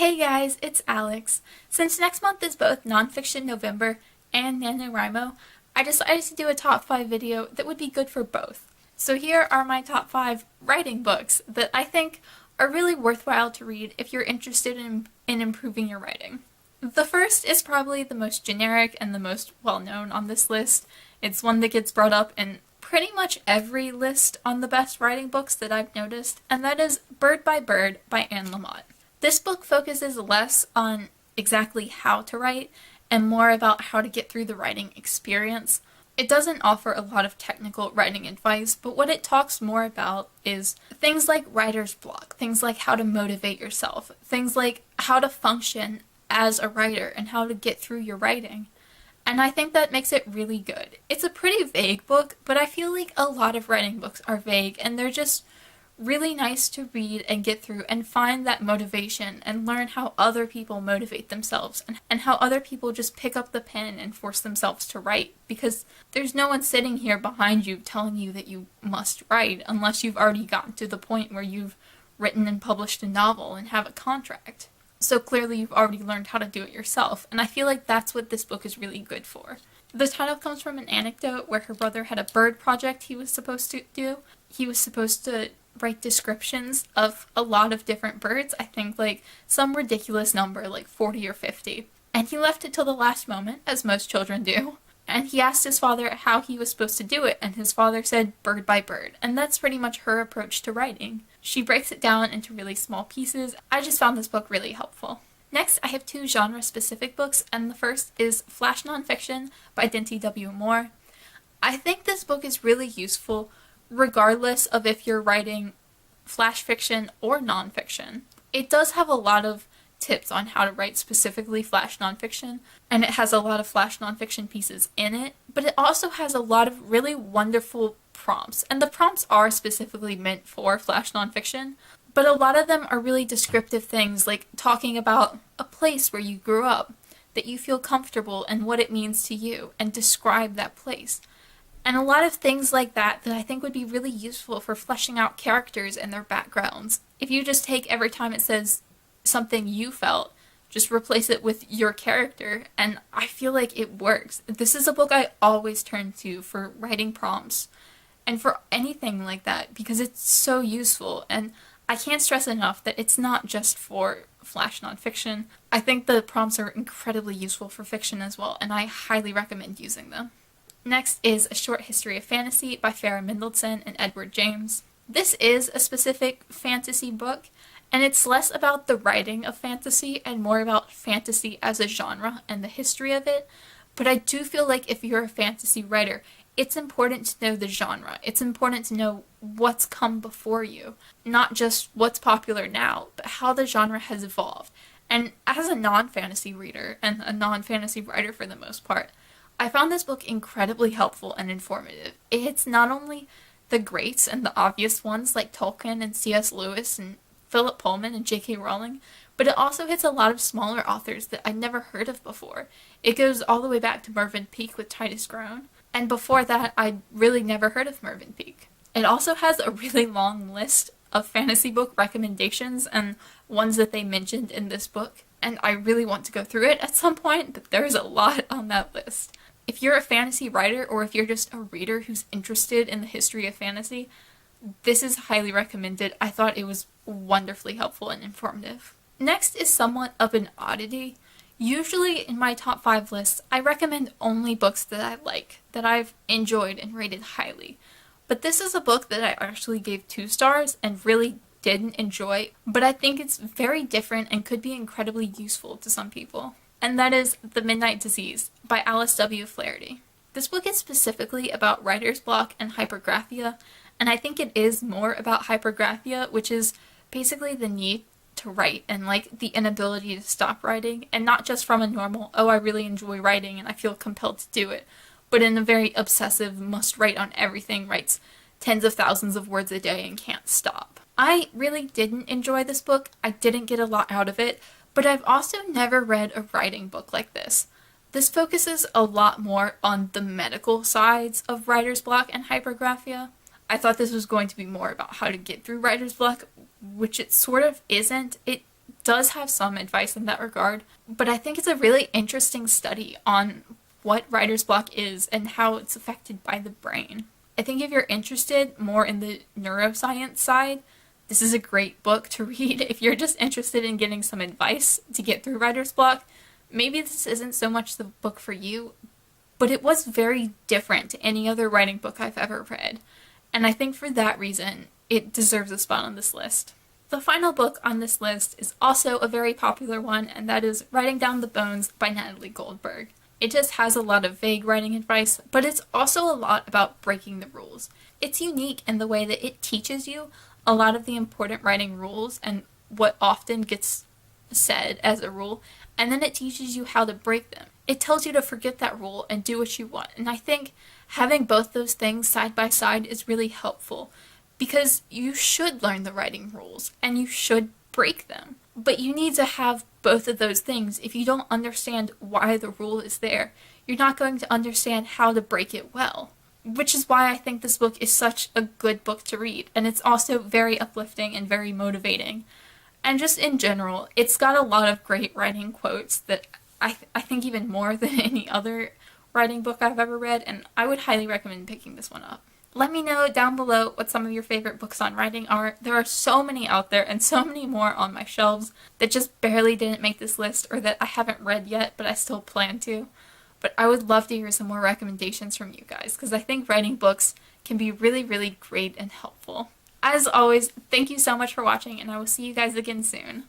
Hey guys, it's Alex. Since next month is both Nonfiction November and NaNoWriMo, I decided to do a top 5 video that would be good for both. So here are my top 5 writing books that I think are really worthwhile to read if you're interested in improving your writing. The first is probably the most generic and the most well-known on this list. It's one that gets brought up in pretty much every list on the best writing books that I've noticed, and that is Bird by Bird by Lamott. This book focuses less on exactly how to write and more about how to get through the writing experience. It doesn't offer a lot of technical writing advice, but what it talks more about is things like writer's block, things like how to motivate yourself, things like how to function as a writer and how to get through your writing. And I think that makes it really good. It's a pretty vague book, but I feel like a lot of writing books are vague and they're just really nice to read and get through and find that motivation and learn how other people motivate themselves and how other people just pick up the pen and force themselves to write, because there's no one sitting here behind you telling you that you must write unless you've already gotten to the point where you've written and published a novel and have a contract. So clearly you've already learned how to do it yourself, and I feel like that's what this book is really good for. The title comes from an anecdote where her brother had a bird project he was supposed to do. He was supposed to write descriptions of a lot of different birds, I think like some ridiculous number, like 40 or 50. And he left it till the last moment, as most children do. And he asked his father how he was supposed to do it, and his father said bird by bird. And that's pretty much her approach to writing. She breaks it down into really small pieces. I just found this book really helpful. Next, I have 2 genre-specific books, and the first is Flash Nonfiction by Dinty W. Moore. I think this book is really useful regardless of if you're writing flash fiction or nonfiction. It does have a lot of tips on how to write specifically flash nonfiction, and it has a lot of flash nonfiction pieces in it, but it also has a lot of really wonderful prompts, and the prompts are specifically meant for flash nonfiction, but a lot of them are really descriptive things, like talking about a place where you grew up, that you feel comfortable and what it means to you, and describe that place. And a lot of things like that I think would be really useful for fleshing out characters and their backgrounds. If you just take every time it says something you felt, just replace it with your character, and I feel like it works. This is a book I always turn to for writing prompts and for anything like that because it's so useful, and I can't stress enough that it's not just for flash nonfiction. I think the prompts are incredibly useful for fiction as well, and I highly recommend using them. Next is A Short History of Fantasy by Farah, Mendlesohn, and Edward James. This is a specific fantasy book, and it's less about the writing of fantasy and more about fantasy as a genre and the history of it, but I do feel like if you're a fantasy writer, it's important to know the genre. It's important to know what's come before you, not just what's popular now, but how the genre has evolved. And as a non-fantasy reader, and a non-fantasy writer for the most part, I found this book incredibly helpful and informative. It hits not only the greats and the obvious ones like Tolkien and C.S. Lewis and Philip Pullman and J.K. Rowling, but it also hits a lot of smaller authors that I'd never heard of before. It goes all the way back to Mervyn Peake with Titus Groan, and before that I'd really never heard of Mervyn Peake. It also has a really long list of fantasy book recommendations and ones that they mentioned in this book, and I really want to go through it at some point, but there's a lot on that list. If you're a fantasy writer or if you're just a reader who's interested in the history of fantasy, this is highly recommended. I thought it was wonderfully helpful and informative. Next is somewhat of an oddity. Usually in my top 5 lists, I recommend only books that I like, that I've enjoyed and rated highly. But this is a book that I actually gave 2 stars and really didn't enjoy, but I think it's very different and could be incredibly useful to some people. And that is The Midnight Disease by Alice W. Flaherty. This book is specifically about writer's block and hypergraphia, and I think it is more about hypergraphia, which is basically the need to write and like the inability to stop writing, and not just from a normal, oh I really enjoy writing and I feel compelled to do it, but in a very obsessive, must write on everything, writes tens of thousands of words a day and can't stop. I really didn't enjoy this book. I didn't get a lot out of it, but I've also never read a writing book like this. This focuses a lot more on the medical sides of writer's block and hypergraphia. I thought this was going to be more about how to get through writer's block, which it sort of isn't. It does have some advice in that regard, but I think it's a really interesting study on what writer's block is and how it's affected by the brain. I think if you're interested more in the neuroscience side, this is a great book to read. If you're just interested in getting some advice to get through writer's block, maybe this isn't so much the book for you, but it was very different to any other writing book I've ever read, and I think for that reason, it deserves a spot on this list. The final book on this list is also a very popular one, and that is Writing Down the Bones by Natalie Goldberg. It just has a lot of vague writing advice, but it's also a lot about breaking the rules. It's unique in the way that it teaches you a lot of the important writing rules and what often gets said as a rule, and then it teaches you how to break them. It tells you to forget that rule and do what you want, and I think having both those things side by side is really helpful, because you should learn the writing rules, and you should break them. But you need to have both of those things. If you don't understand why the rule is there, you're not going to understand how to break it well. Which is why I think this book is such a good book to read, and it's also very uplifting and very motivating. And just in general, it's got a lot of great writing quotes that I think even more than any other writing book I've ever read, and I would highly recommend picking this one up. Let me know down below what some of your favorite books on writing are. There are so many out there and so many more on my shelves that just barely didn't make this list or that I haven't read yet but I still plan to. But I would love to hear some more recommendations from you guys because I think writing books can be really, really great and helpful. As always, thank you so much for watching and I will see you guys again soon.